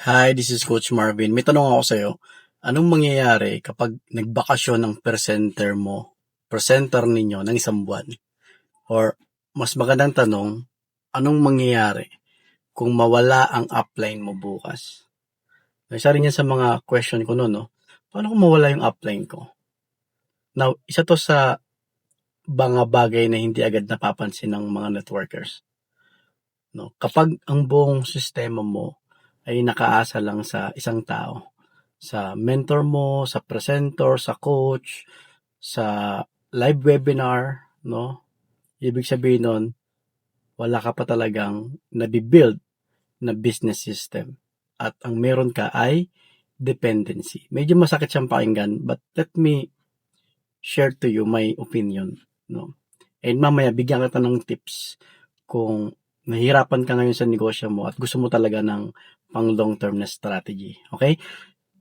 Hi, this is Coach Marvin. May tanong ako sa'yo. Anong mangyayari kapag nagbakasyon ng presenter ninyo ng isang buwan? Or mas magandang tanong, anong mangyayari kung mawala ang upline mo bukas? Isa rin yan sa mga question ko noon, no? Paano kung mawala yung upline ko? Now, isa to sa mga bagay na hindi agad napapansin ng mga networkers. No? Kapag ang buong sistema mo ay nakaasa lang sa isang tao, sa mentor mo, sa presenter, sa coach, sa live webinar, no? Ibig sabihin nun, wala ka pa talagang nabibuild na business system. At ang meron ka ay dependency. Medyo masakit siyang pakinggan, but let me share to you my opinion, no? And mamaya, bigyan kita ng tips kung nahihirapan ka ngayon sa negosyo mo at gusto mo talaga ng pang long-term na strategy. Okay?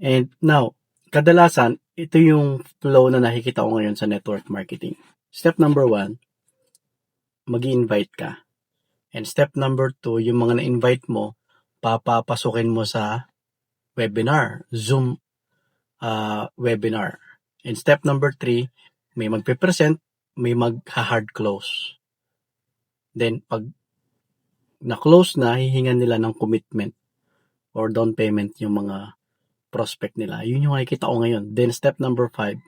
And now, kadalasan, ito yung flow na nakikita ko ngayon sa network marketing. Step number 1, mag-i-invite ka. And step number 2, yung mga na-invite mo, papapasukin mo sa webinar, Zoom webinar. And step number 3, may magpe-present, may mag-hard close. Then, pag na-close na, hihingan nila ng commitment or down payment yung mga prospect nila. Yun yung nakikita ko ngayon. Then, step number 5,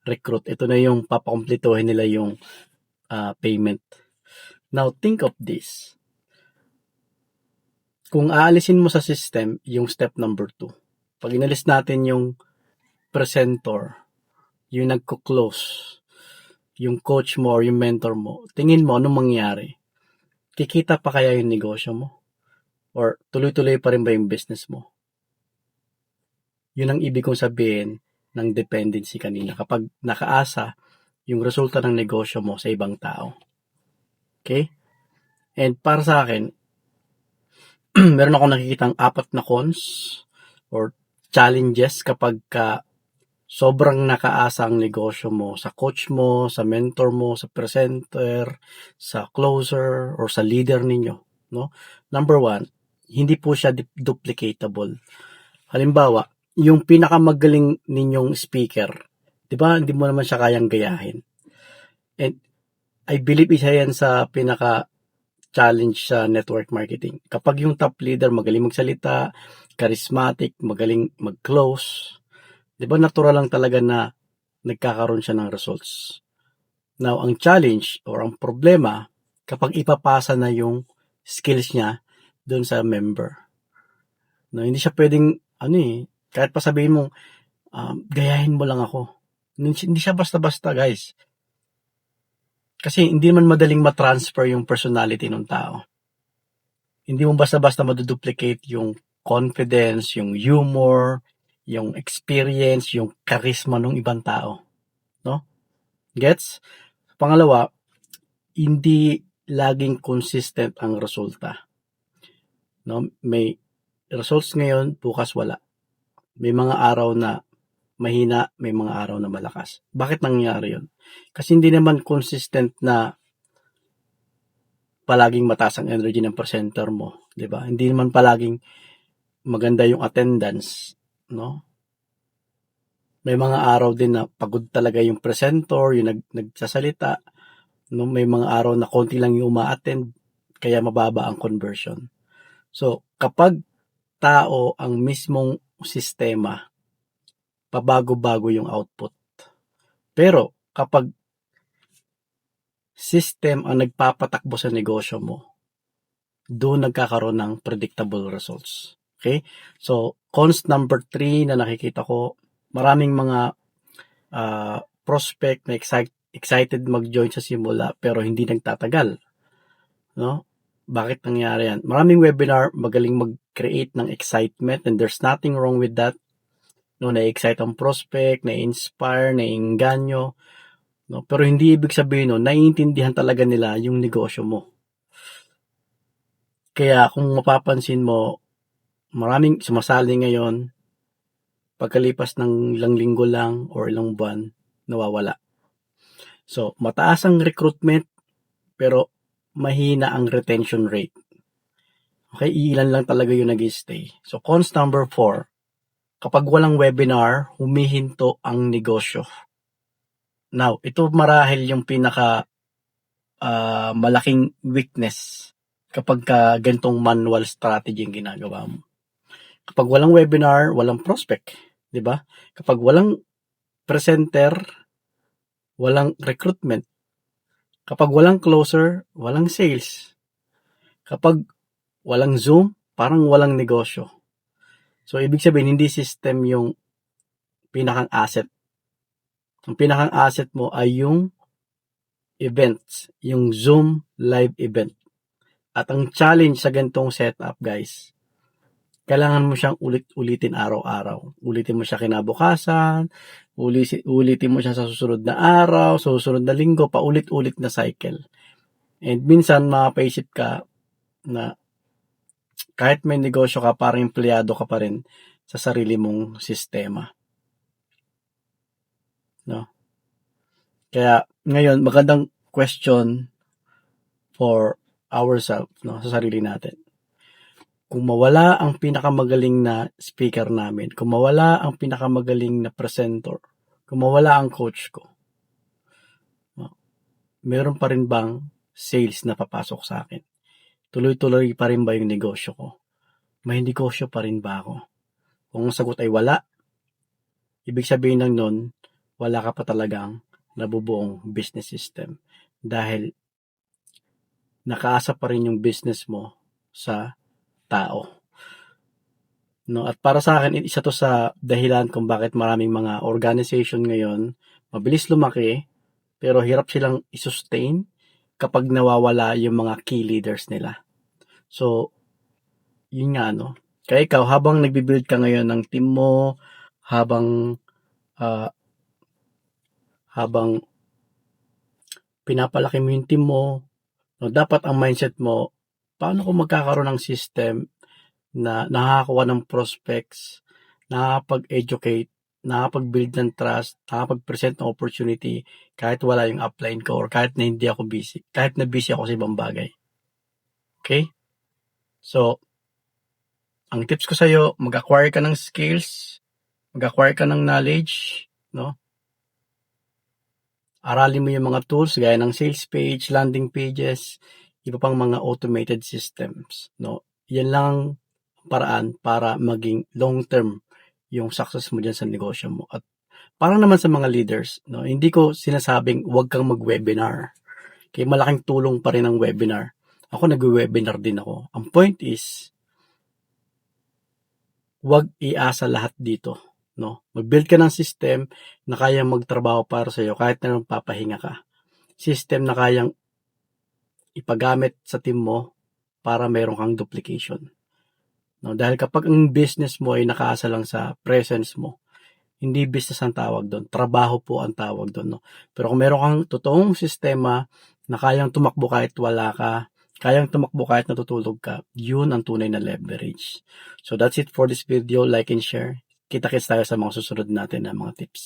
recruit. Ito na yung papakompletohin nila yung payment. Now, think of this. Kung aalisin mo sa system, yung step number 2. Pag inalis natin yung presenter, yung nagko-close, yung coach mo or yung mentor mo, tingin mo anong mangyari? Kikita pa kaya yung negosyo mo? Or tuloy-tuloy pa rin ba yung business mo? Yun ang ibig kong sabihin ng dependency kanina. Kapag nakaasa yung resulta ng negosyo mo sa ibang tao. Okay? And para sa akin, meron akong nakikitang 4 na cons or challenges kapag sobrang nakaasa ang negosyo mo sa coach mo, sa mentor mo, sa presenter, sa closer, or sa leader ninyo. No? Number 1, hindi po siya duplicatable. Halimbawa, yung pinakamagaling ninyong speaker, di ba, hindi mo naman siya kayang gayahin. And I believe isa yan sa pinaka-challenge sa network marketing. Kapag yung top leader magaling magsalita, charismatic, magaling mag-close, di ba natural lang talaga na nagkakaroon siya ng results. Now, ang challenge or ang problema, kapag ipapasa na yung skills niya doon sa member. No, hindi siya pwedeng, kahit pa sabihin mong, gayahin mo lang ako. Hindi siya basta-basta, guys. Kasi hindi man madaling matransfer yung personality ng tao. Hindi mo basta-basta maduduplicate yung confidence, yung humor, yung experience, yung charisma ng ibang tao. No? Gets? Pangalawa, hindi laging consistent ang resulta. No? May results ngayon, bukas wala. May mga araw na mahina, may mga araw na malakas. Bakit nangyayari yun? Kasi hindi naman consistent na palaging mataas ang energy ng presenter mo, 'di ba? Hindi naman palaging maganda yung attendance, no? May mga araw din na pagod talaga yung presenter, yung nagsasalita, no? May mga araw na konti lang yung uma-attend, kaya mababa ang conversion. So, kapag tao ang mismong sistema, pabago-bago yung output. Pero kapag system ang nagpapatakbo sa negosyo mo, doon nagkakaroon ng predictable results. Okay? So, cons number 3 na nakikita ko, maraming mga prospect na excited mag-join sa simula pero hindi nagtatagal. No? Bakit nangyari yan? Maraming webinar, magaling mag-create ng excitement and there's nothing wrong with that. No, na-excite ang prospect, na-inspire, na-inganyo. No? Pero hindi ibig sabihin naiintindihan talaga nila yung negosyo mo. Kaya kung mapapansin mo, maraming sumasali ngayon, pagkalipas ng ilang linggo lang or ilang buwan, nawawala. So, mataas ang recruitment, pero mahina ang retention rate. Okay, ilan lang talaga yung nag-stay. So, cons number 4, kapag walang webinar, humihinto ang negosyo. Now, ito marahil yung pinaka malaking weakness kapag ganitong manual strategy yung ginagawa mo. Kapag walang webinar, walang prospect, di ba? Kapag walang presenter, walang recruitment. Kapag walang closer, walang sales. Kapag walang Zoom, parang walang negosyo. So, ibig sabihin, hindi system yung pinakang asset. Ang pinakang asset mo ay yung events, yung Zoom live event. At ang challenge sa ganitong setup, guys, kailangan mo siyang ulit-ulitin araw-araw. Ulitin mo siya kinabukasan, ulitin mo siya sa susunod na araw, sa susunod na linggo, paulit-ulit na cycle. And minsan, mapapaisip ka na kahit may negosyo ka, parang empleyado ka pa rin sa sarili mong sistema. No? Kaya, ngayon, magandang question for ourselves, no, sa sarili natin. Kung mawala ang pinakamagaling na speaker namin, kung mawala ang pinakamagaling na presenter, kung mawala ang coach ko, meron pa rin bang sales na papasok sa akin? Tuloy-tuloy pa rin ba yung negosyo ko? May negosyo pa rin ba ako? Kung ang sagot ay wala, ibig sabihin lang nun, wala ka pa talagang nabubuong business system. Dahil nakaasa pa rin yung business mo sa tao. No, at para sa akin, isa to sa dahilan kung bakit maraming mga organization ngayon mabilis lumaki pero hirap silang i-sustain kapag nawawala yung mga key leaders nila. So, yun nga, no. Kaya ikaw, habang nagbi-build ka ngayon ng team mo, habang pinapalaki mo yung team mo, no, dapat ang mindset mo, paano ko magkakaroon ng system na nakakakuha ng prospects, nakakapag-educate, nakakapag-build ng trust, nakakapag-present ng opportunity kahit wala yung upline ko or kahit na hindi ako busy, kahit na busy ako sa ibang bagay. Okay? So, ang tips ko sa'yo, mag-acquire ka ng skills, mag-acquire ka ng knowledge, no? Aralin mo yung mga tools gaya ng sales page, landing pages, iba pang mga automated systems, no? Yan lang paraan para maging long-term yung success mo dyan sa negosyo mo. At parang naman sa mga leaders, no, hindi ko sinasabing huwag kang mag-webinar. Kaya malaking tulong pa rin ang webinar. Ako nag-webinar din ako. Ang point is, huwag iasa lahat dito. No? Mag-build ka ng system na kayang magtrabaho para sa iyo kahit na papahinga ka. System na kayang ipagamit sa team mo para meron kang duplication. No, dahil kapag ang business mo ay nakaasa lang sa presence mo, hindi business ang tawag doon, trabaho po ang tawag doon. No? Pero kung meron kang totoong sistema na kayang tumakbo kahit wala ka, kayang tumakbo kahit natutulog ka, yun ang tunay na leverage. So that's it for this video. Like and share. Kita-kits tayo sa mga susunod natin na mga tips.